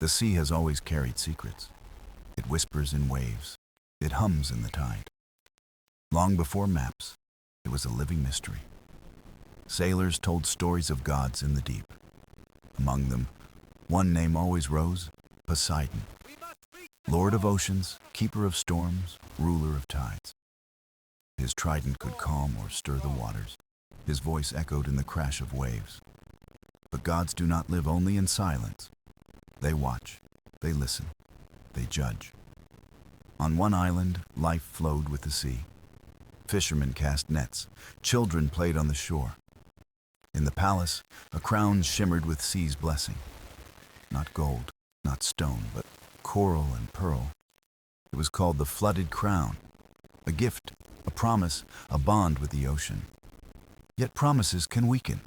The sea has always carried secrets. It whispers in waves. It hums in the tide. Long before maps, it was a living mystery. Sailors told stories of gods in the deep. Among them, one name always rose, Poseidon. Lord of oceans, keeper of storms, ruler of tides. His trident could calm or stir the waters. His voice echoed in the crash of waves. But gods do not live only in silence. They watch, they listen, they judge. On one island, life flowed with the sea. Fishermen cast nets, children played on the shore. In the palace, a crown shimmered with sea's blessing. Not gold, not stone, but coral and pearl. It was called the flooded crown, a gift, a promise, a bond with the ocean. Yet promises can weaken,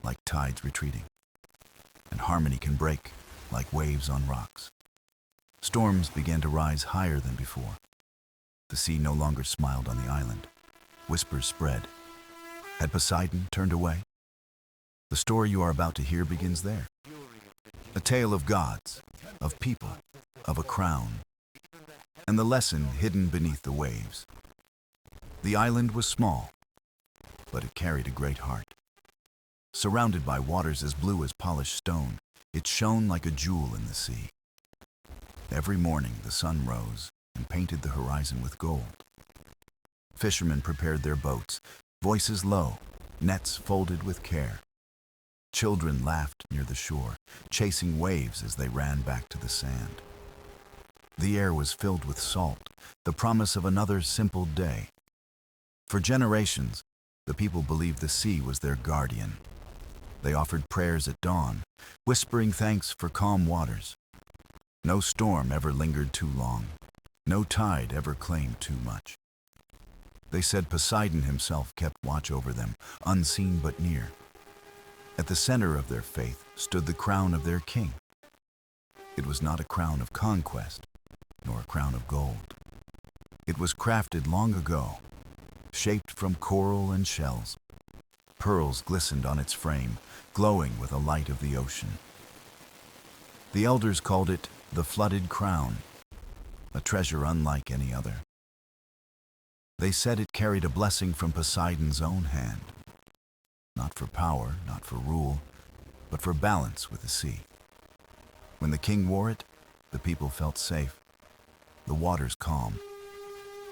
like tides retreating. And harmony can break, like waves on rocks. Storms began to rise higher than before. The sea no longer smiled on the island. Whispers spread. Had Poseidon turned away? The story you are about to hear begins there. A tale of gods, of people, of a crown, and the lesson hidden beneath the waves. The island was small, but it carried a great heart. Surrounded by waters as blue as polished stone, it shone like a jewel in the sea. Every morning the sun rose and painted the horizon with gold. Fishermen prepared their boats, voices low, nets folded with care. Children laughed near the shore, chasing waves as they ran back to the sand. The air was filled with salt, the promise of another simple day. For generations, the people believed the sea was their guardian. They offered prayers at dawn, whispering thanks for calm waters. No storm ever lingered too long. No tide ever claimed too much. They said Poseidon himself kept watch over them, unseen but near. At the center of their faith stood the crown of their king. It was not a crown of conquest, nor a crown of gold. It was crafted long ago, shaped from coral and shells. Pearls glistened on its frame, glowing with the light of the ocean. The elders called it the flooded crown, a treasure unlike any other. They said it carried a blessing from Poseidon's own hand, not for power, not for rule, but for balance with the sea. When the king wore it, the people felt safe, the waters calm.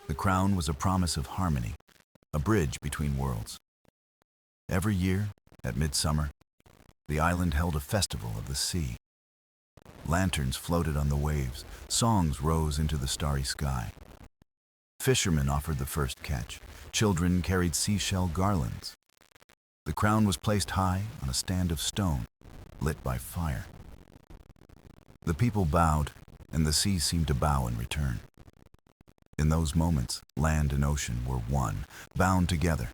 The crown was a promise of harmony, a bridge between worlds. Every year, at midsummer, the island held a festival of the sea. Lanterns floated on the waves, songs rose into the starry sky. Fishermen offered the first catch, children carried seashell garlands. The crown was placed high on a stand of stone, lit by fire. The people bowed, and the sea seemed to bow in return. In those moments, land and ocean were one, bound together.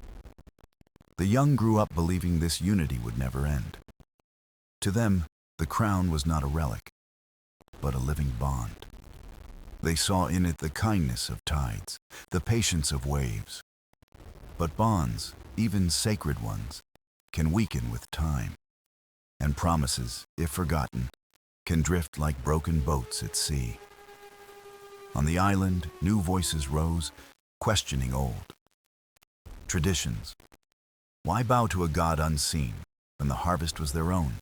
The young grew up believing this unity would never end. To them, the crown was not a relic, but a living bond. They saw in it the kindness of tides, the patience of waves. But bonds, even sacred ones, can weaken with time, and promises, if forgotten, can drift like broken boats at sea. On the island, new voices rose, questioning old traditions. Why bow to a god unseen when the harvest was their own?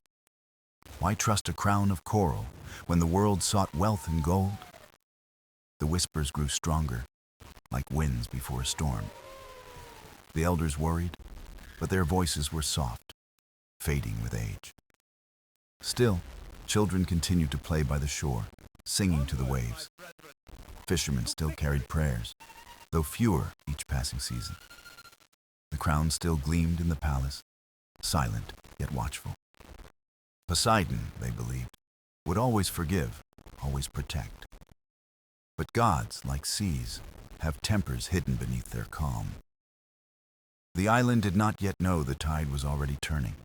Why trust a crown of coral when the world sought wealth and gold? The whispers grew stronger, like winds before a storm. The elders worried, but their voices were soft, fading with age. Still, children continued to play by the shore, singing to the waves. Fishermen still carried prayers, though fewer each passing season. The crown still gleamed in the palace, silent yet watchful. Poseidon, they believed, would always forgive, always protect. But gods, like seas, have tempers hidden beneath their calm. The island did not yet know the tide was already turning.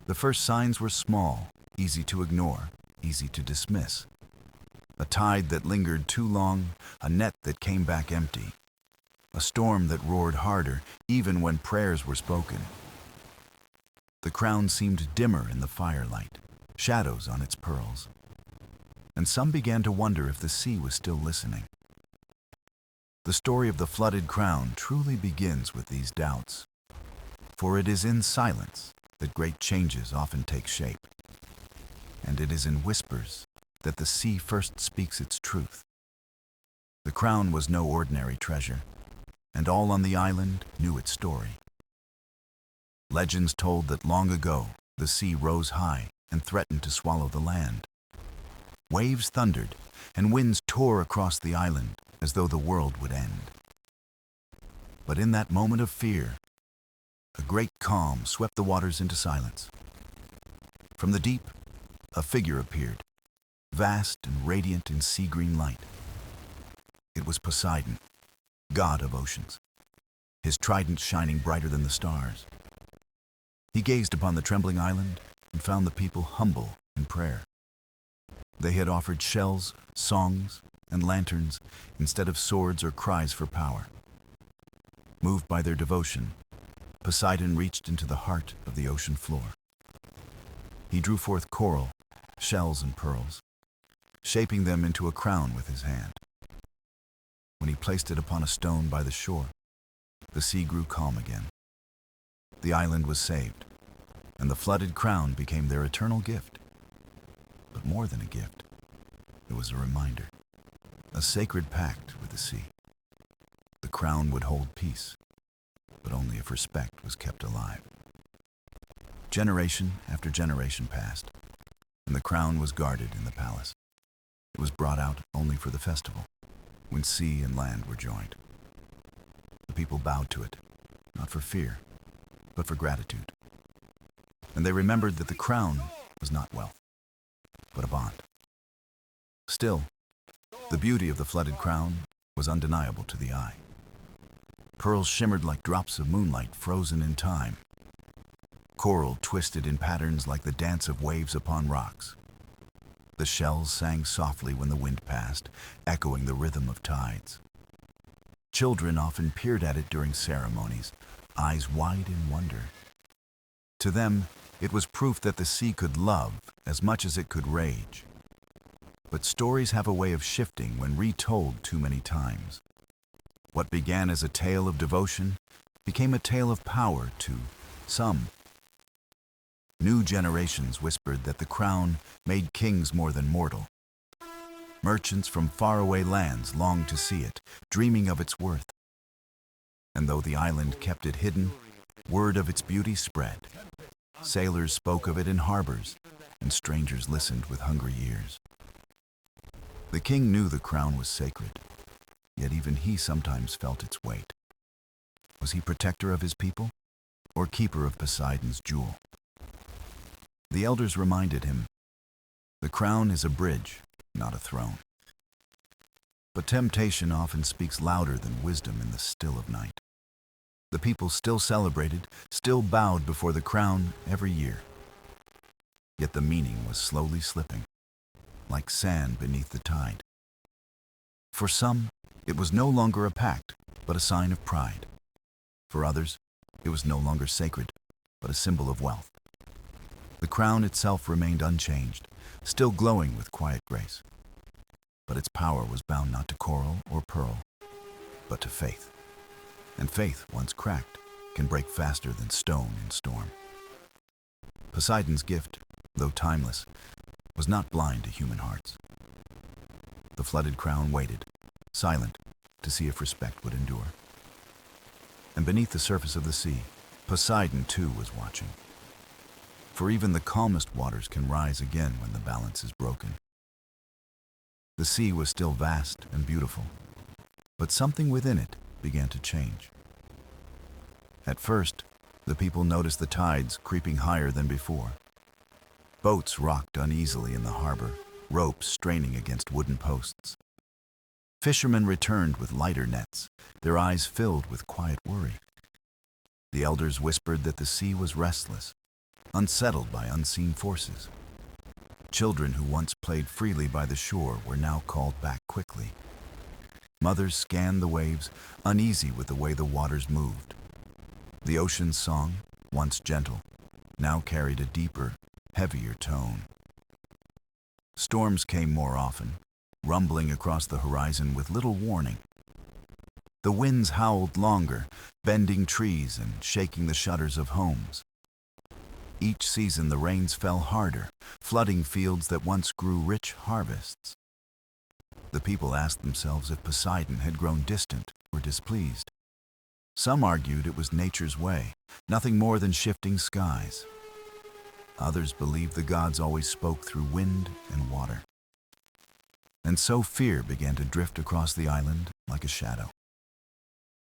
The first signs were small, easy to ignore, easy to dismiss. A tide that lingered too long, a net that came back empty. A storm that roared harder, even when prayers were spoken. The crown seemed dimmer in the firelight, shadows on its pearls. and some began to wonder if the sea was still listening. The story of the flooded crown truly begins with these doubts, for it is in silence that great changes often take shape, and it is in whispers that the sea first speaks its truth. The crown was no ordinary treasure, and all on the island knew its story. Legends told that long ago the sea rose high and threatened to swallow the land. Waves thundered, and winds tore across the island as though the world would end. But in that moment of fear, a great calm swept the waters into silence. From the deep, a figure appeared, vast and radiant in sea-green light. It was Poseidon, god of oceans, his trident shining brighter than the stars. He gazed upon the trembling island and found the people humble in prayer. They had offered shells, songs, and lanterns instead of swords or cries for power. Moved by their devotion, Poseidon reached into the heart of the ocean floor. He drew forth coral, shells, and pearls, shaping them into a crown with his hand. When he placed it upon a stone by the shore, the sea grew calm again. The island was saved, and the flooded crown became their eternal gift. But more than a gift, it was a reminder, a sacred pact with the sea. The crown would hold peace, but only if respect was kept alive. Generation after generation passed, and the crown was guarded in the palace. It was brought out only for the festival, when sea and land were joined. The people bowed to it, not for fear, but for gratitude. And they remembered that the crown was not wealth, but a bond. Still, the beauty of the flooded crown was undeniable to the eye. Pearls shimmered like drops of moonlight frozen in time. Coral twisted in patterns like the dance of waves upon rocks. The shells sang softly when the wind passed, echoing the rhythm of tides. Children often peered at it during ceremonies, eyes wide in wonder. To them, it was proof that the sea could love as much as it could rage. But stories have a way of shifting when retold too many times. What began as a tale of devotion became a tale of power to some. New generations whispered that the crown made kings more than mortal. Merchants from faraway lands longed to see it, dreaming of its worth. And though the island kept it hidden, word of its beauty spread. Sailors spoke of it in harbors, and strangers listened with hungry ears. The king knew the crown was sacred, yet even he sometimes felt its weight. Was he protector of his people, or keeper of Poseidon's jewel? The elders reminded him, the crown is a bridge, not a throne. But temptation often speaks louder than wisdom in the still of night. The people still celebrated, still bowed before the crown every year. Yet the meaning was slowly slipping, like sand beneath the tide. For some, it was no longer a pact, but a sign of pride. For others, it was no longer sacred, but a symbol of wealth. The crown itself remained unchanged, still glowing with quiet grace. But its power was bound not to coral or pearl, but to faith. And faith, once cracked, can break faster than stone in storm. Poseidon's gift, though timeless, was not blind to human hearts. The flooded crown waited, silent, to see if respect would endure. And beneath the surface of the sea, Poseidon too was watching. For even the calmest waters can rise again when the balance is broken. The sea was still vast and beautiful, but something within it began to change. At first, the people noticed the tides creeping higher than before. Boats rocked uneasily in the harbor, ropes straining against wooden posts. Fishermen returned with lighter nets, their eyes filled with quiet worry. The elders whispered that the sea was restless, unsettled by unseen forces. Children who once played freely by the shore were now called back quickly. Mothers scanned the waves, uneasy with the way the waters moved. The ocean's song, once gentle, now carried a deeper, heavier tone. storms came more often, rumbling across the horizon with little warning. The winds howled longer, bending trees and shaking the shutters of homes. Each season the rains fell harder, flooding fields that once grew rich harvests. The people asked themselves if Poseidon had grown distant or displeased. Some argued it was nature's way, nothing more than shifting skies. Others believed the gods always spoke through wind and water. And so fear began to drift across the island like a shadow.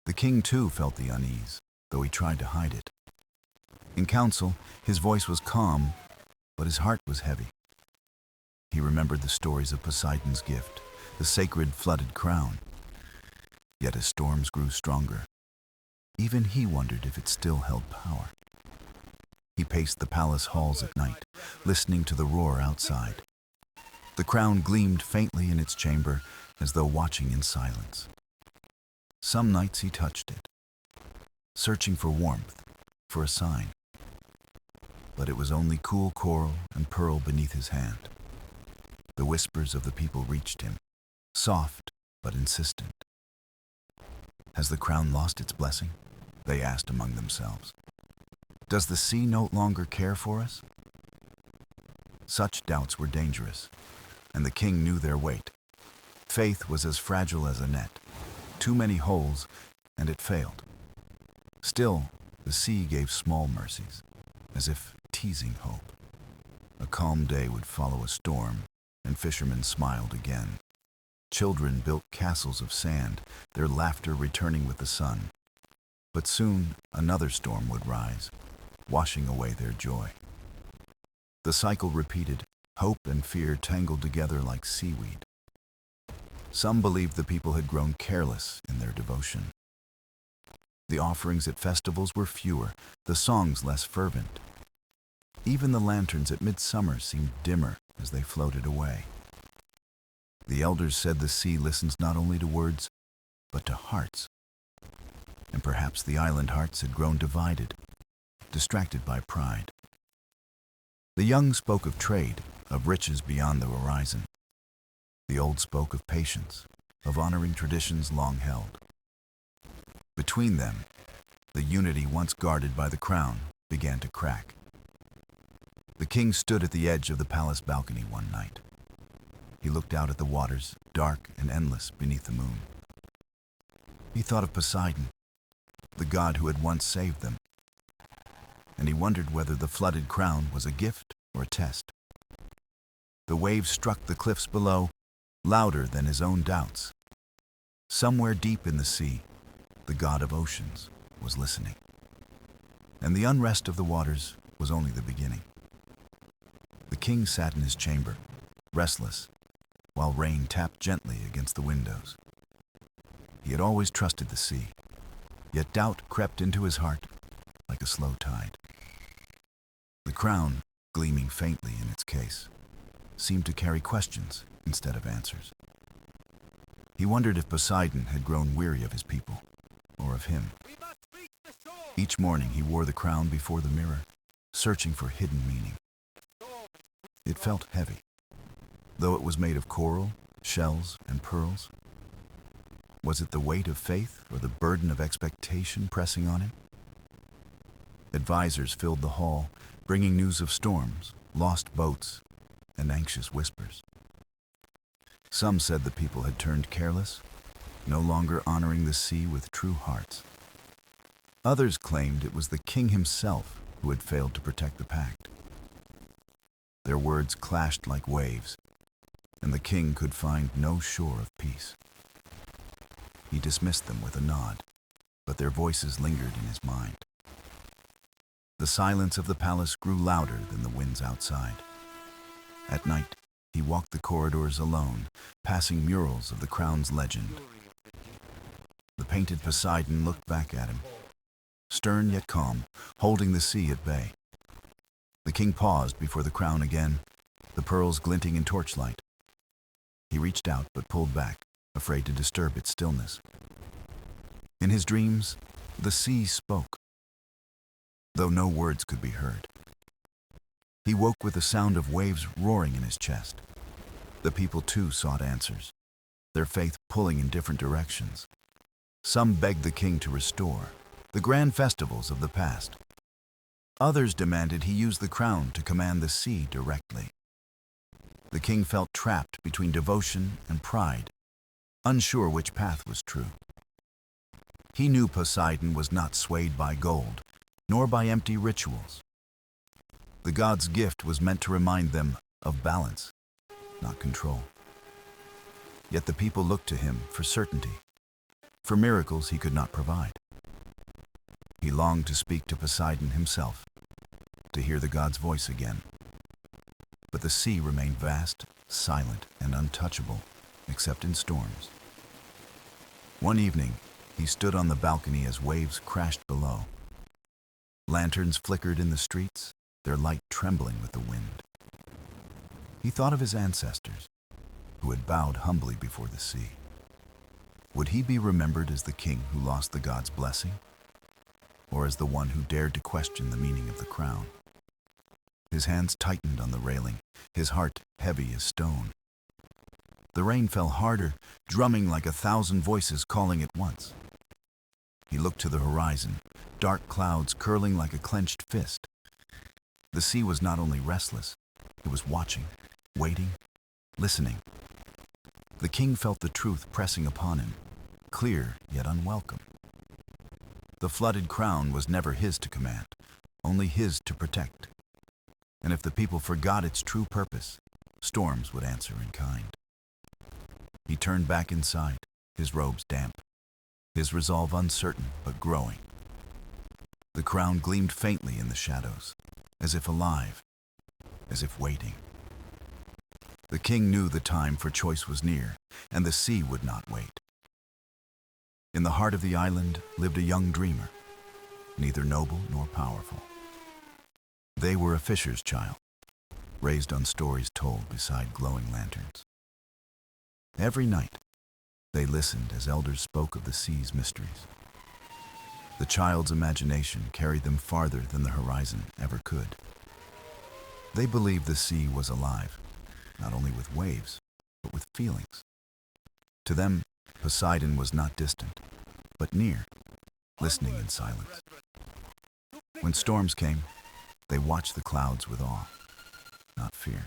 The king too felt the unease, though he tried to hide it. In council, his voice was calm, but his heart was heavy. He remembered the stories of Poseidon's gift, the sacred flooded crown. Yet as storms grew stronger, even he wondered if it still held power. He paced the palace halls at night, listening to the roar outside. The crown gleamed faintly in its chamber, as though watching in silence. Some nights he touched it, searching for warmth, for a sign. But it was only cool coral and pearl beneath his hand. The whispers of the people reached him, soft but insistent. Has the crown lost its blessing? They asked among themselves. Does the sea no longer care for us? Such doubts were dangerous, and the king knew their weight. Faith was as fragile as a net, too many holes, and it failed. Still, the sea gave small mercies, as if teasing hope. A calm day would follow a storm, and fishermen smiled again. Children built castles of sand, their laughter returning with the sun. But soon another storm would rise, washing away their joy. The cycle repeated, hope and fear tangled together like seaweed. Some believed the people had grown careless in their devotion. The offerings at festivals were fewer, the songs less fervent. Even the lanterns at midsummer seemed dimmer as they floated away. The elders said the sea listens not only to words, but to hearts. And perhaps the island hearts had grown divided, distracted by pride. The young spoke of trade, of riches beyond the horizon. The old spoke of patience, of honoring traditions long held. Between them, the unity once guarded by the crown began to crack. The king stood at the edge of the palace balcony one night. He looked out at the waters, dark and endless beneath the moon. He thought of Poseidon, the god who had once saved them, and he wondered whether the flooded crown was a gift or a test. The waves struck the cliffs below, louder than his own doubts. Somewhere deep in the sea, the god of oceans was listening. And the unrest of the waters was only the beginning. The king sat in his chamber, restless, while rain tapped gently against the windows. He had always trusted the sea, yet doubt crept into his heart like a slow tide. The crown, gleaming faintly in its case, seemed to carry questions instead of answers. He wondered if Poseidon had grown weary of his people, or of him. Each morning he wore the crown before the mirror, searching for hidden meaning. It felt heavy, though it was made of coral, shells, and pearls. Was it the weight of faith or the burden of expectation pressing on him? Advisors filled the hall, bringing news of storms, lost boats, and anxious whispers. Some said the people had turned careless, no longer honoring the sea with true hearts. Others claimed it was the king himself who had failed to protect the pact. Their words clashed like waves, and the king could find no shore of peace. He dismissed them with a nod, but their voices lingered in his mind. The silence of the palace grew louder than the winds outside. At night, he walked the corridors alone, passing murals of the crown's legend. The painted Poseidon looked back at him, stern yet calm, holding the sea at bay. The king paused before the crown again, the pearls glinting in torchlight. He reached out but pulled back, afraid to disturb its stillness. In his dreams, the sea spoke, though no words could be heard. He woke with the sound of waves roaring in his chest. The people too sought answers, their faith pulling in different directions. Some begged the king to restore the grand festivals of the past. Others demanded he use the crown to command the sea directly. The king felt trapped between devotion and pride, unsure which path was true. He knew Poseidon was not swayed by gold, nor by empty rituals. The god's gift was meant to remind them of balance, not control. Yet the people looked to him for certainty, for miracles he could not provide. He longed to speak to Poseidon himself, to hear the god's voice again. But the sea remained vast, silent, and untouchable, except in storms. One evening, he stood on the balcony as waves crashed below. Lanterns flickered in the streets, their light trembling with the wind. He thought of his ancestors, who had bowed humbly before the sea. Would he be remembered as the king who lost the god's blessing, or as the one who dared to question the meaning of the crown? His hands tightened on the railing, his heart heavy as stone. The rain fell harder, drumming like 1,000 voices calling at once. He looked to the horizon, dark clouds curling like a clenched fist. The sea was not only restless, it was watching, waiting, listening. The king felt the truth pressing upon him, clear yet unwelcome. The flooded crown was never his to command, only his to protect. And if the people forgot its true purpose, storms would answer in kind. He turned back inside, his robes damp, his resolve uncertain but growing. The crown gleamed faintly in the shadows, as if alive, as if waiting. The king knew the time for choice was near, and the sea would not wait. In the heart of the island lived a young dreamer, neither noble nor powerful. They were a fisher's child, raised on stories told beside glowing lanterns. Every night, they listened as elders spoke of the sea's mysteries. The child's imagination carried them farther than the horizon ever could. They believed the sea was alive, not only with waves, but with feelings. To them, Poseidon was not distant, but near, listening in silence. When storms came, they watched the clouds with awe, not fear.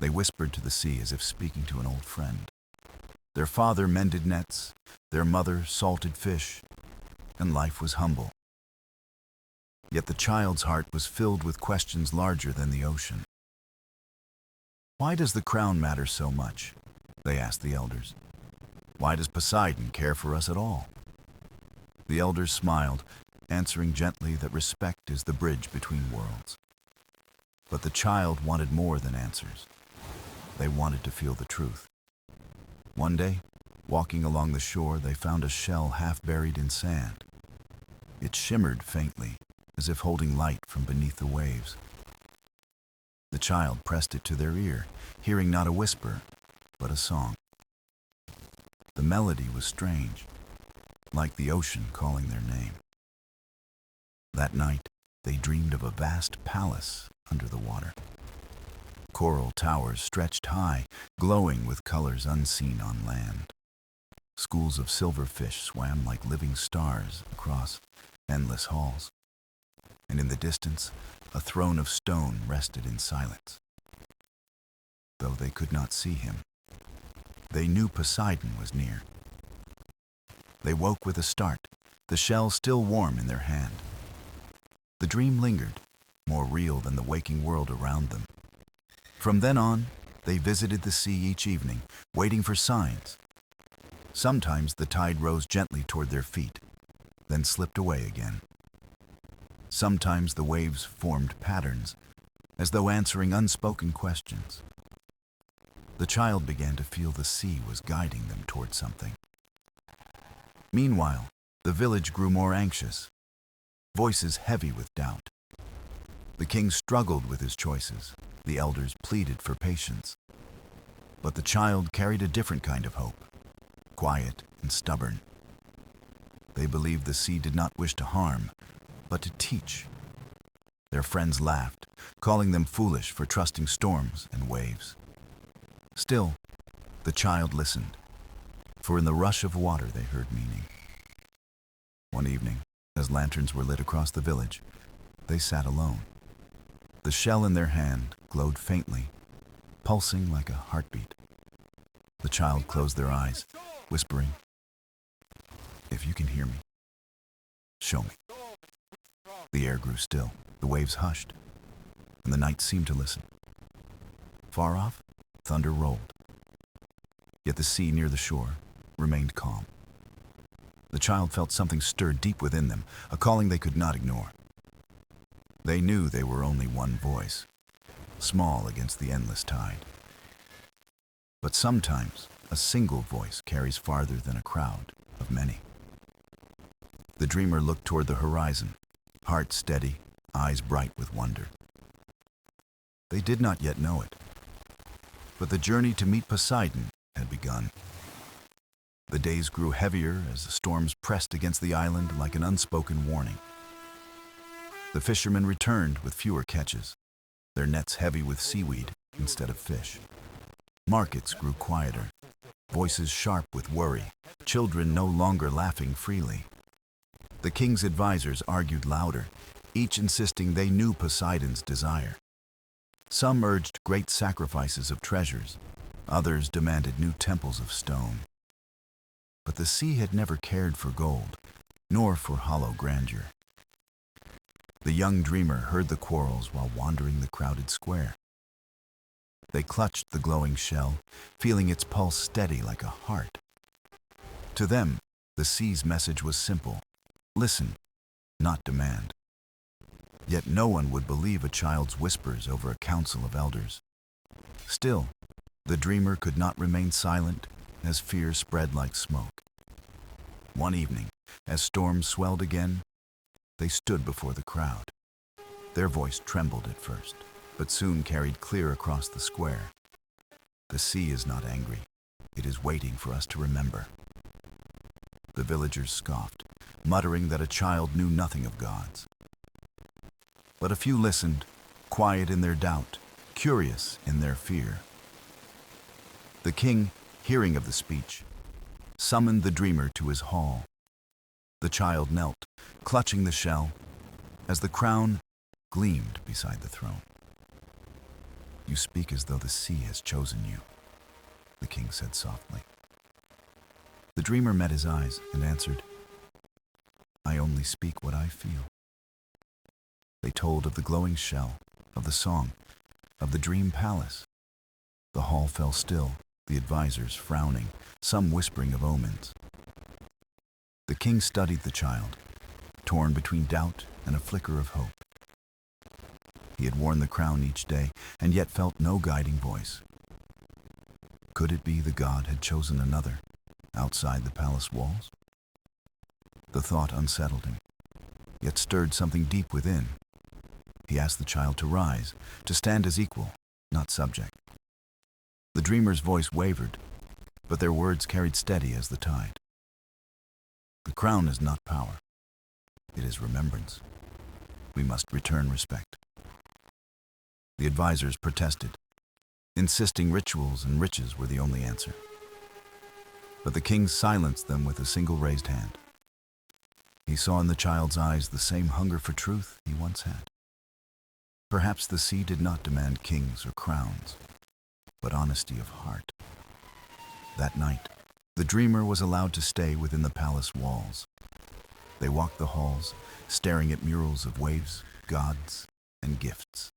They whispered to the sea as if speaking to an old friend. Their father mended nets, their mother salted fish, and life was humble. Yet the child's heart was filled with questions larger than the ocean. Why does the crown matter so much? They asked the elders. Why does Poseidon care for us at all? The elders smiled, answering gently that respect is the bridge between worlds. But the child wanted more than answers. They wanted to feel the truth. One day, walking along the shore, they found a shell half buried in sand. It shimmered faintly, as if holding light from beneath the waves. The child pressed it to their ear, hearing not a whisper, but a song. The melody was strange, like the ocean calling their name. That night, they dreamed of a vast palace under the water. Coral towers stretched high, glowing with colors unseen on land. Schools of silverfish swam like living stars across endless halls. And in the distance, a throne of stone rested in silence. Though they could not see him, they knew Poseidon was near. They woke with a start, the shell still warm in their hand. The dream lingered, more real than the waking world around them. From then on, they visited the sea each evening, waiting for signs. Sometimes the tide rose gently toward their feet, then slipped away again. Sometimes the waves formed patterns, as though answering unspoken questions. The child began to feel the sea was guiding them toward something. Meanwhile, the village grew more anxious, voices heavy with doubt. The king struggled with his choices. The elders pleaded for patience. But the child carried a different kind of hope, quiet and stubborn. They believed the sea did not wish to harm, but to teach. Their friends laughed, calling them foolish for trusting storms and waves. Still, the child listened, for in the rush of water they heard meaning. One evening, as lanterns were lit across the village, they sat alone. The shell in their hand glowed faintly, pulsing like a heartbeat. The child closed their eyes, whispering, "If you can hear me, show me." The air grew still, the waves hushed, and the night seemed to listen. Far off, thunder rolled. Yet the sea near the shore remained calm. The child felt something stir deep within them, a calling they could not ignore. They knew they were only one voice, small against the endless tide. But sometimes a single voice carries farther than a crowd of many. The dreamer looked toward the horizon, heart steady, eyes bright with wonder. They did not yet know it, but the journey to meet Poseidon had begun. The days grew heavier as the storms pressed against the island like an unspoken warning. The fishermen returned with fewer catches, their nets heavy with seaweed instead of fish. Markets grew quieter, voices sharp with worry, children no longer laughing freely. The king's advisors argued louder, each insisting they knew Poseidon's desire. Some urged great sacrifices of treasures, others demanded new temples of stone. But the sea had never cared for gold, nor for hollow grandeur. The young dreamer heard the quarrels while wandering the crowded square. They clutched the glowing shell, feeling its pulse steady like a heart. To them, the sea's message was simple: listen, not demand. Yet no one would believe a child's whispers over a council of elders. Still, the dreamer could not remain silent as fear spread like smoke. One evening, as storms swelled again, they stood before the crowd. Their voice trembled at first, but soon carried clear across the square. The sea is not angry. It is waiting for us to remember. The villagers scoffed, muttering that a child knew nothing of gods. But a few listened, quiet in their doubt, curious in their fear. The king, hearing of the speech, summoned the dreamer to his hall. The child knelt, clutching the shell, as the crown gleamed beside the throne. "You speak as though the sea has chosen you," the king said softly. The dreamer met his eyes and answered, "I only speak what I feel." They told of the glowing shell, of the song, of the dream palace. The hall fell still, the advisors frowning, some whispering of omens. The king studied the child, torn between doubt and a flicker of hope. He had worn the crown each day, and yet felt no guiding voice. Could it be the god had chosen another, outside the palace walls? The thought unsettled him, yet stirred something deep within. He asked the child to rise, to stand as equal, not subject. The dreamer's voice wavered, but their words carried steady as the tide. The crown is not power. It is remembrance. We must return respect. The advisors protested, insisting rituals and riches were the only answer. But the king silenced them with a single raised hand. He saw in the child's eyes the same hunger for truth he once had. Perhaps the sea did not demand kings or crowns, but honesty of heart. That night, the dreamer was allowed to stay within the palace walls. They walked the halls, staring at murals of waves, gods, and gifts.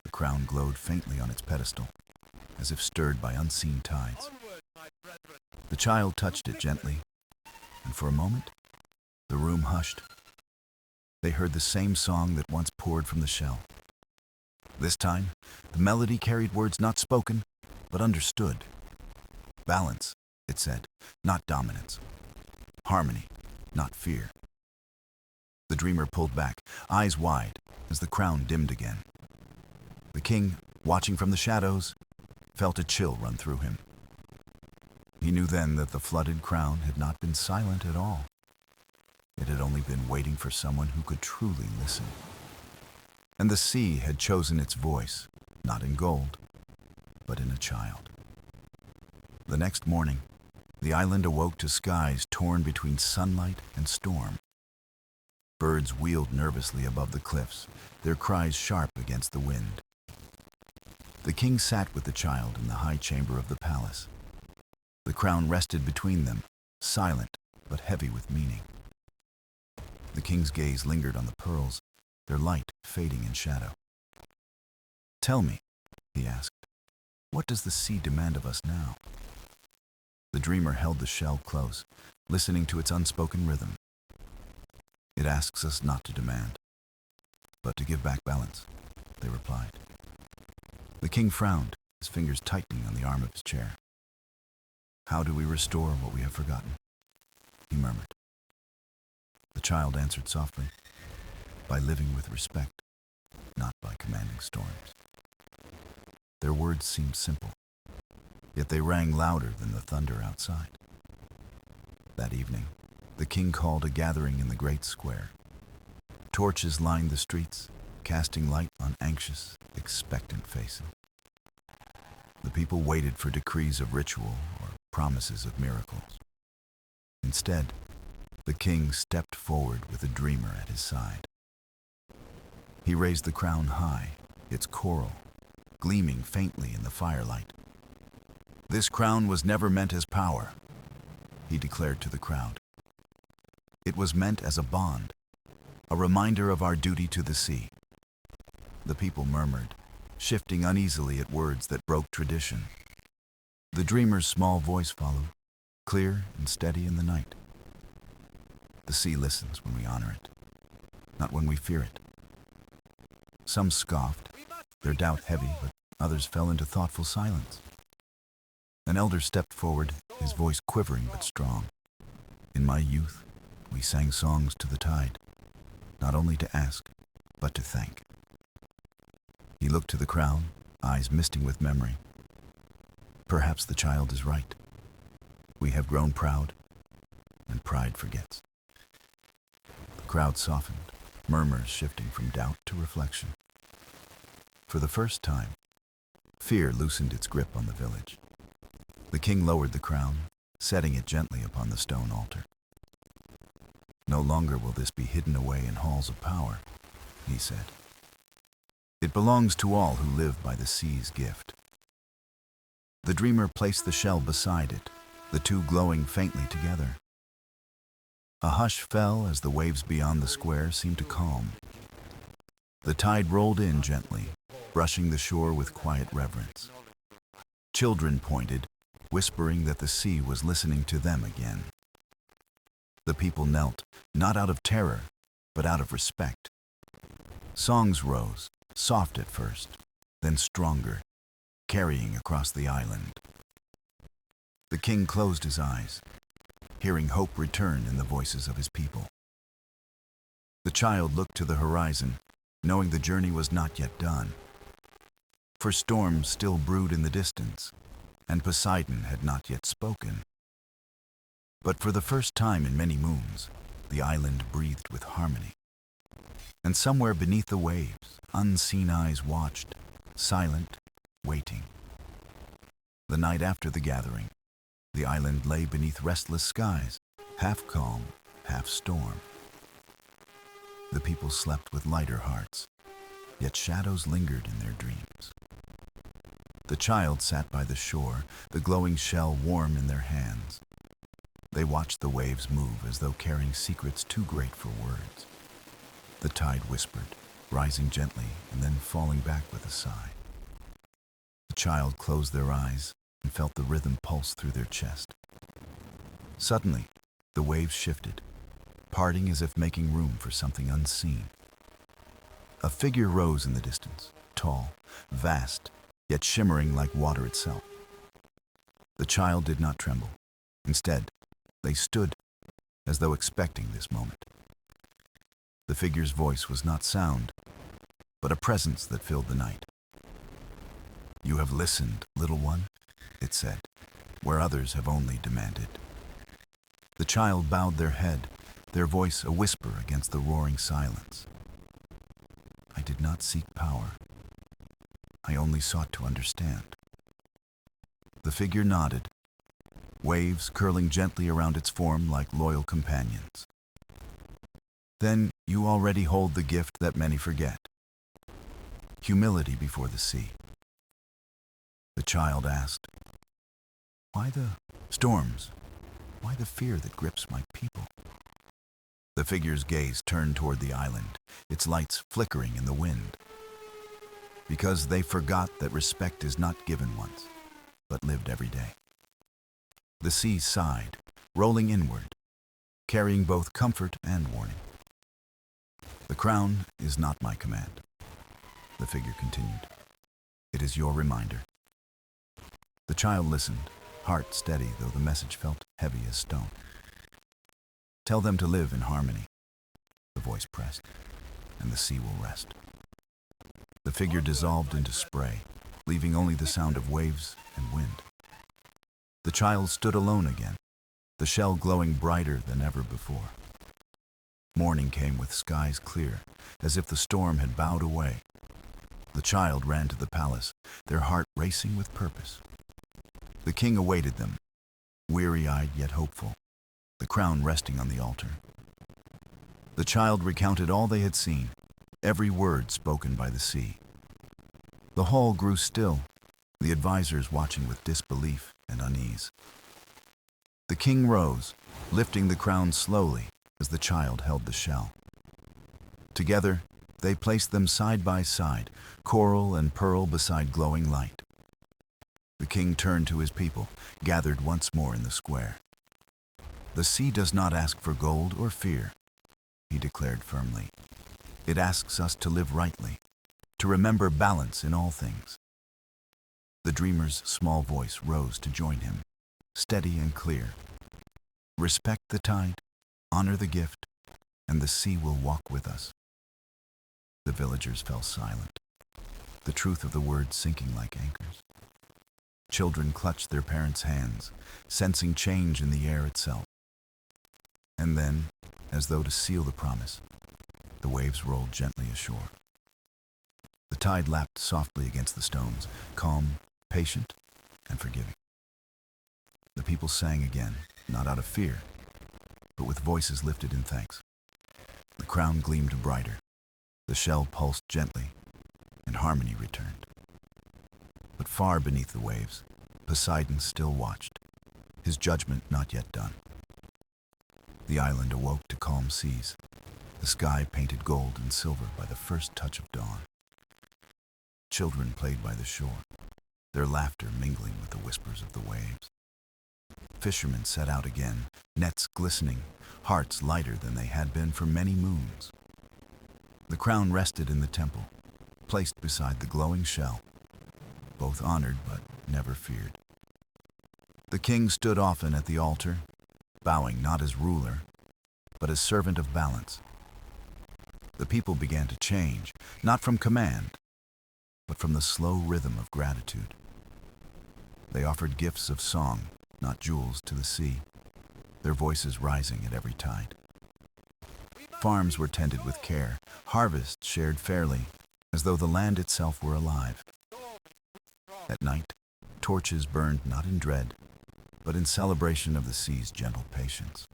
The crown glowed faintly on its pedestal, as if stirred by unseen tides. The child touched it gently, and for a moment, the room hushed. They heard the same song that once poured from the shell. This time, the melody carried words not spoken, but understood. Balance, it said, not dominance. Harmony, not fear. The dreamer pulled back, eyes wide, as the crown dimmed again. The king, watching from the shadows, felt a chill run through him. He knew then that the flooded crown had not been silent at all. It had only been waiting for someone who could truly listen. And the sea had chosen its voice, not in gold, but in a child. The next morning, the island awoke to skies torn between sunlight and storm. Birds wheeled nervously above the cliffs, their cries sharp against the wind. The king sat with the child in the high chamber of the palace. The crown rested between them, silent but heavy with meaning. The king's gaze lingered on the pearls, their light fading in shadow. "Tell me," he asked, "what does the sea demand of us now?" The dreamer held the shell close, listening to its unspoken rhythm. "It asks us not to demand, but to give back balance," they replied. The king frowned, his fingers tightening on the arm of his chair. "How do we restore what we have forgotten?" he murmured. The child answered softly, "By living with respect, not by commanding storms." Their words seemed simple, yet they rang louder than the thunder outside. That evening, the king called a gathering in the great square. Torches lined the streets, casting light on anxious, expectant faces. The people waited for decrees of ritual or promises of miracles. Instead, the king stepped forward with a dreamer at his side. He raised the crown high, its coral gleaming faintly in the firelight. "This crown was never meant as power," he declared to the crowd. "It was meant as a bond, a reminder of our duty to the sea." The people murmured, shifting uneasily at words that broke tradition. The dreamer's small voice followed, clear and steady in the night. "The sea listens when we honor it, not when we fear it." Some scoffed, their doubt heavy, but others fell into thoughtful silence. An elder stepped forward, his voice quivering but strong. "In my youth, we sang songs to the tide, not only to ask, but to thank." He looked to the crown, eyes misting with memory. "Perhaps the child is right. We have grown proud, and pride forgets." The crowd softened, murmurs shifting from doubt to reflection. For the first time, fear loosened its grip on the village. The king lowered the crown, setting it gently upon the stone altar. "No longer will this be hidden away in halls of power," he said. "It belongs to all who live by the sea's gift." The dreamer placed the shell beside it, the two glowing faintly together. A hush fell as the waves beyond the square seemed to calm. The tide rolled in gently, brushing the shore with quiet reverence. Children pointed, whispering that the sea was listening to them again. The people knelt, not out of terror, but out of respect. Songs rose, soft at first, then stronger, carrying across the island. The king closed his eyes, hearing hope return in the voices of his people. The child looked to the horizon, knowing the journey was not yet done. For storms still brewed in the distance, and Poseidon had not yet spoken. But for the first time in many moons, the island breathed with harmony. And somewhere beneath the waves, unseen eyes watched, silent, waiting. The night after the gathering, the island lay beneath restless skies, half calm, half storm. The people slept with lighter hearts, yet shadows lingered in their dreams. The child sat by the shore, the glowing shell warm in their hands. They watched the waves move as though carrying secrets too great for words. The tide whispered, rising gently and then falling back with a sigh. The child closed their eyes and felt the rhythm pulse through their chest. Suddenly, the waves shifted, parting as if making room for something unseen. A figure rose in the distance, tall, vast, yet shimmering like water itself. The child did not tremble. Instead, they stood, as though expecting this moment. The figure's voice was not sound, but a presence that filled the night. "You have listened, little one," it said, "where others have only demanded." The child bowed their head, their voice a whisper against the roaring silence. "I did not seek power. I only sought to understand." The figure nodded, waves curling gently around its form like loyal companions. Then you already hold the gift that many forget. Humility before the sea. The child asked, "Why the storms? Why the fear that grips my people?" The figure's gaze turned toward the island, its lights flickering in the wind. Because they forgot that respect is not given once, but lived every day. The sea sighed, rolling inward, carrying both comfort and warning. "The crown is not my command," the figure continued. "It is your reminder." The child listened, heart steady though the message felt heavy as stone. "Tell them to live in harmony," the voice pressed, "and the sea will rest." The figure dissolved into spray, leaving only the sound of waves and wind. The child stood alone again, the shell glowing brighter than ever before. Morning came with skies clear, as if the storm had bowed away. The child ran to the palace, their heart racing with purpose. The king awaited them, weary-eyed yet hopeful, the crown resting on the altar. The child recounted all they had seen, every word spoken by the sea. The hall grew still, the advisors watching with disbelief and unease. The king rose, lifting the crown slowly as the child held the shell. Together, they placed them side by side, coral and pearl beside glowing light. The king turned to his people, gathered once more in the square. "The sea does not ask for gold or fear," he declared firmly. "It asks us to live rightly, to remember balance in all things." The dreamer's small voice rose to join him, steady and clear. "Respect the tide, honor the gift, and the sea will walk with us." The villagers fell silent, the truth of the words sinking like anchors. Children clutched their parents' hands, sensing change in the air itself. And then, as though to seal the promise, the waves rolled gently ashore. The tide lapped softly against the stones, calm, patient, and forgiving. The people sang again, not out of fear, but with voices lifted in thanks. The crown gleamed brighter, the shell pulsed gently, and harmony returned. But far beneath the waves, Poseidon still watched, his judgment not yet done. The island awoke to calm seas, the sky painted gold and silver by the first touch of dawn. Children played by the shore, their laughter mingling with the whispers of the waves. Fishermen set out again, nets glistening, hearts lighter than they had been for many moons. The crown rested in the temple, placed beside the glowing shell, both honored but never feared. The king stood often at the altar, bowing not as ruler, but as servant of balance. The people began to change, not from command, but from the slow rhythm of gratitude. They offered gifts of song, not jewels, to the sea, their voices rising at every tide. Farms were tended with care, harvests shared fairly, as though the land itself were alive. At night, torches burned not in dread, but in celebration of the sea's gentle patience.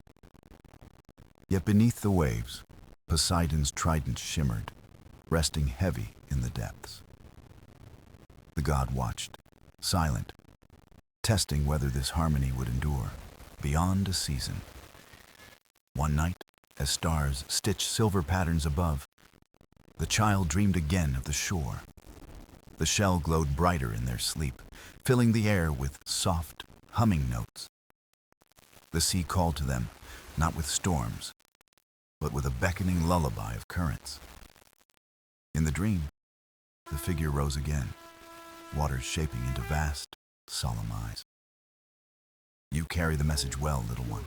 Yet beneath the waves, Poseidon's trident shimmered, resting heavy in the depths. The god watched, silent, testing whether this harmony would endure beyond a season. One night, as stars stitched silver patterns above, the child dreamed again of the shore. The shell glowed brighter in their sleep, filling the air with soft, humming notes. The sea called to them, not with storms, but with a beckoning lullaby of currents. In the dream, the figure rose again, waters shaping into vast, solemn eyes. "You carry the message well, little one,"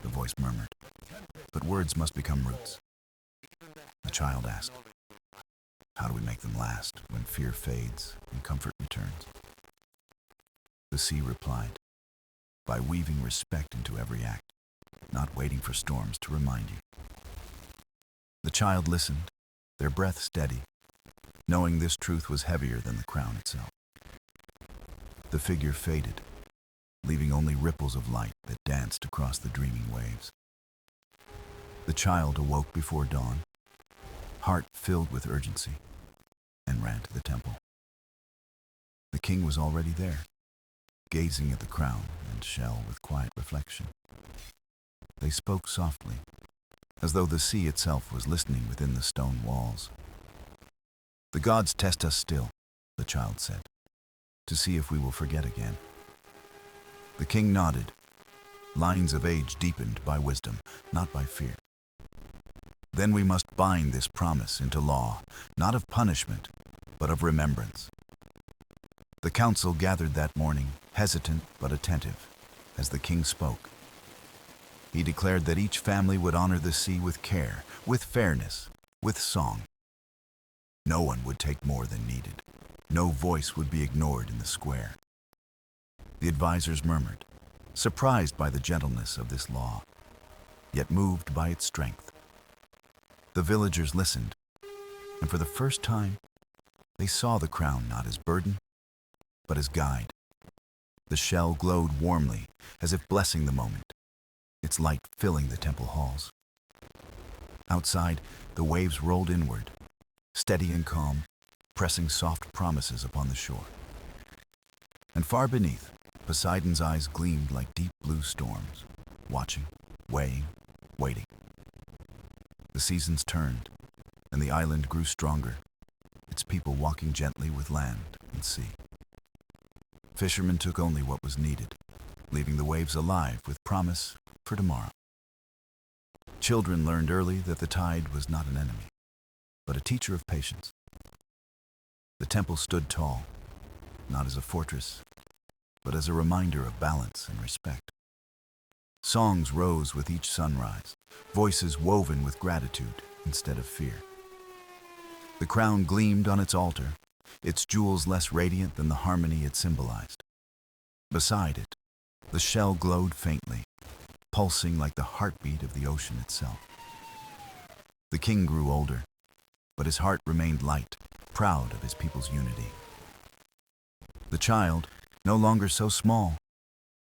the voice murmured, "but words must become roots." The child asked, "How do we make them last when fear fades and comfort returns?" The sea replied, "By weaving respect into every act, not waiting for storms to remind you." The child listened, their breath steady, knowing this truth was heavier than the crown itself. the figure faded, leaving only ripples of light that danced across the dreaming waves. The child awoke before dawn, heart filled with urgency, and ran to the temple. The king was already there, gazing at the crown and shell with quiet reflection. They spoke softly, as though the sea itself was listening within the stone walls. "The gods test us still," the child said, "to see if we will forget again." The king nodded, lines of age deepened by wisdom, not by fear. "Then we must bind this promise into law, not of punishment, but of remembrance." The council gathered that morning, hesitant but attentive, as the king spoke. He declared that each family would honor the sea with care, with fairness, with song. No one would take more than needed. No voice would be ignored in the square. The advisors murmured, surprised by the gentleness of this law, yet moved by its strength. The villagers listened, and for the first time, they saw the crown not as burden, but as guide. The shell glowed warmly, as if blessing the moment, its light filling the temple halls. Outside, the waves rolled inward, steady and calm, pressing soft promises upon the shore. And far beneath, Poseidon's eyes gleamed like deep blue storms, watching, weighing, waiting. The seasons turned, and the island grew stronger, its people walking gently with land and sea. Fishermen took only what was needed, leaving the waves alive with promise for tomorrow. Children learned early that the tide was not an enemy, but a teacher of patience. The temple stood tall, not as a fortress, but as a reminder of balance and respect. Songs rose with each sunrise, voices woven with gratitude instead of fear. The crown gleamed on its altar, its jewels less radiant than the harmony it symbolized. Beside it, the shell glowed faintly, pulsing like the heartbeat of the ocean itself. The king grew older, but his heart remained light, proud of his people's unity. The child, no longer so small,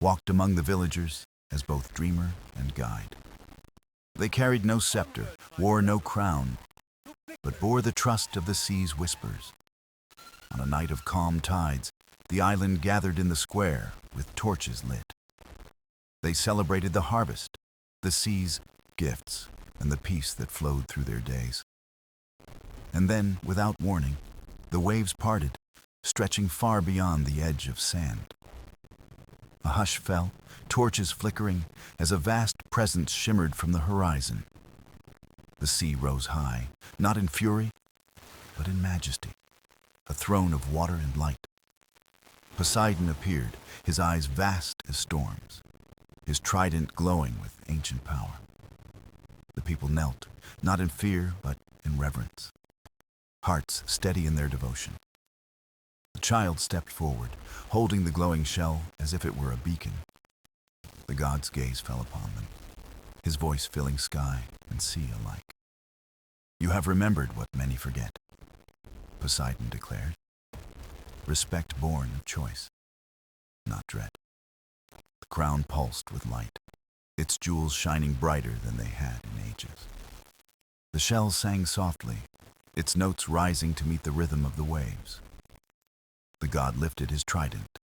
walked among the villagers as both dreamer and guide. They carried no scepter, wore no crown, but bore the trust of the sea's whispers. On a night of calm tides, the island gathered in the square with torches lit. They celebrated the harvest, the sea's gifts, and the peace that flowed through their days. And then, without warning, the waves parted, stretching far beyond the edge of sand. A hush fell, torches flickering, as a vast presence shimmered from the horizon. The sea rose high, not in fury, but in majesty, a throne of water and light. Poseidon appeared, his eyes vast as storms, his trident glowing with ancient power. The people knelt, not in fear, but in reverence, hearts steady in their devotion. The child stepped forward, holding the glowing shell as if it were a beacon. The god's gaze fell upon them, his voice filling sky and sea alike. "You have remembered what many forget," Poseidon declared. "Respect born of choice, not dread." The crown pulsed with light, its jewels shining brighter than they had in ages. The shell sang softly, its notes rising to meet the rhythm of the waves. The god lifted his trident,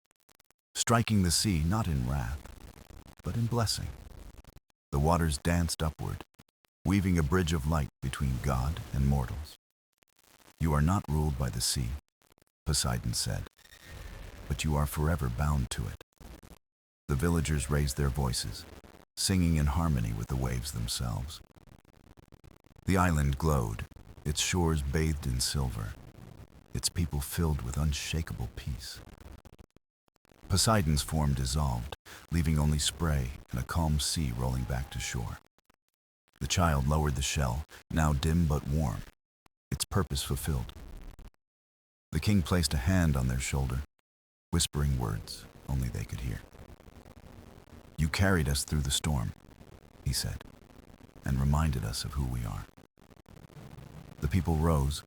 striking the sea not in wrath, but in blessing. The waters danced upward, weaving a bridge of light between God and mortals. "You are not ruled by the sea," Poseidon said, "but you are forever bound to it." The villagers raised their voices, singing in harmony with the waves themselves. The island glowed, its shores bathed in silver, its people filled with unshakable peace. Poseidon's form dissolved, leaving only spray and a calm sea rolling back to shore. The child lowered the shell, now dim but warm, its purpose fulfilled. The king placed a hand on their shoulder, whispering words only they could hear. "You carried us through the storm," he said, "and reminded us of who we are." The people rose,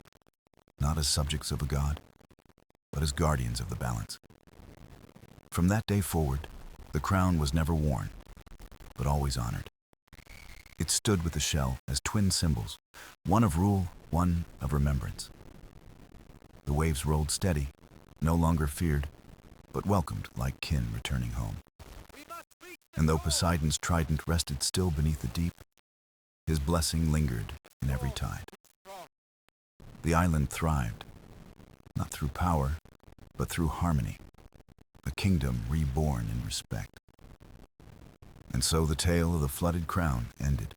not as subjects of a god, but as guardians of the balance. From that day forward, the crown was never worn, but always honored. It stood with the shell as twin symbols, one of rule, one of remembrance. The waves rolled steady, no longer feared, but welcomed like kin returning home. And though Poseidon's trident rested still beneath the deep, his blessing lingered in every tide. The island thrived, not through power, but through harmony, a kingdom reborn in respect. And so the tale of the flooded crown ended,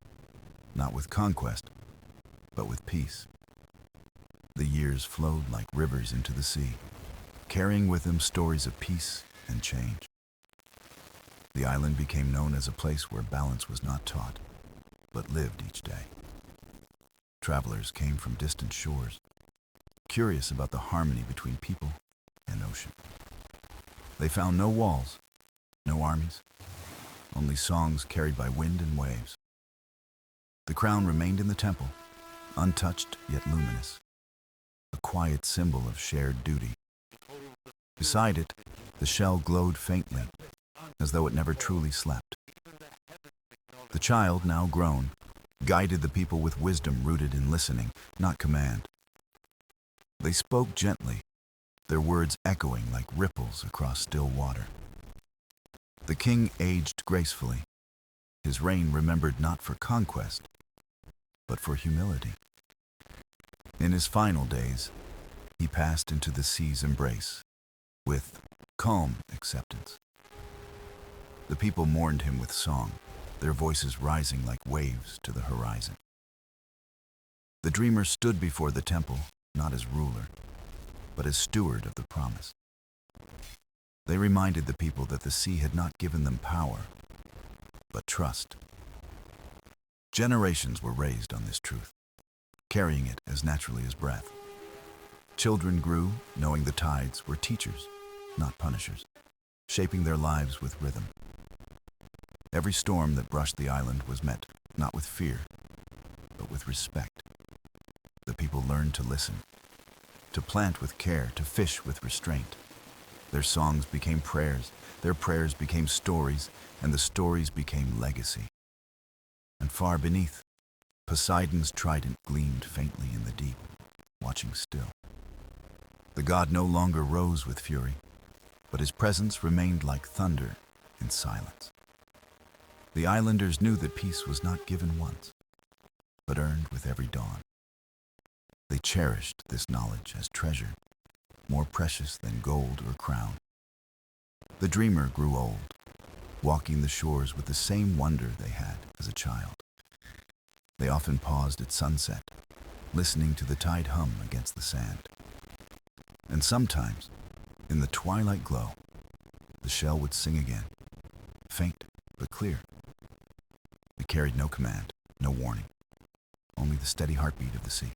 not with conquest, but with peace. The years flowed like rivers into the sea, carrying with them stories of peace and change. The island became known as a place where balance was not taught, but lived each day. Travelers came from distant shores, curious about the harmony between people and ocean. They found no walls, no armies, only songs carried by wind and waves. The crown remained in the temple, untouched yet luminous, a quiet symbol of shared duty. Beside it, the shell glowed faintly, as though it never truly slept. The child, now grown, guided the people with wisdom rooted in listening, not command. They spoke gently, their words echoing like ripples across still water. The king aged gracefully, his reign remembered not for conquest, but for humility. In his final days, he passed into the sea's embrace, with calm acceptance. The people mourned him with song, their voices rising like waves to the horizon. The dreamer stood before the temple, not as ruler, but as steward of the promise. They reminded the people that the sea had not given them power, but trust. Generations were raised on this truth, carrying it as naturally as breath. Children grew, knowing the tides were teachers, not punishers, shaping their lives with rhythm. Every storm that brushed the island was met, not with fear, but with respect. The people learned to listen, to plant with care, to fish with restraint. Their songs became prayers, their prayers became stories, and the stories became legacy. And far beneath, Poseidon's trident gleamed faintly in the deep, watching still. The god no longer rose with fury, but his presence remained like thunder in silence. The islanders knew that peace was not given once, but earned with every dawn. They cherished this knowledge as treasure, more precious than gold or crown. The dreamer grew old, walking the shores with the same wonder they had as a child. They often paused at sunset, listening to the tide hum against the sand. And sometimes, in the twilight glow, the shell would sing again, faint but clear. It carried no command, no warning, only the steady heartbeat of the sea.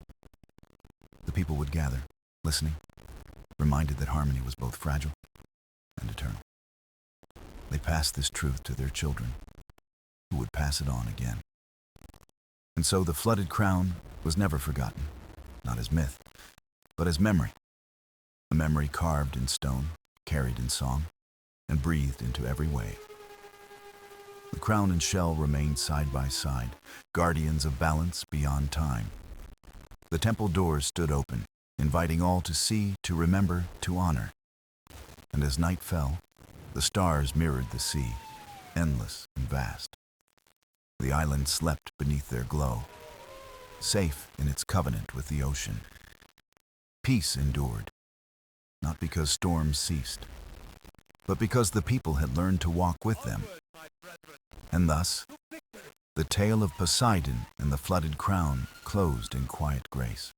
The people would gather, listening, reminded that harmony was both fragile and eternal. They passed this truth to their children, who would pass it on again. And so the flooded crown was never forgotten, not as myth, but as memory. A memory carved in stone, carried in song, and breathed into every wave. The crown and shell remained side by side, guardians of balance beyond time. The temple doors stood open, inviting all to see, to remember, to honor. And as night fell, the stars mirrored the sea, endless and vast. The island slept beneath their glow, safe in its covenant with the ocean. Peace endured, not because storms ceased, but because the people had learned to walk with them. And thus, the tale of Poseidon and the flooded crown closed in quiet grace.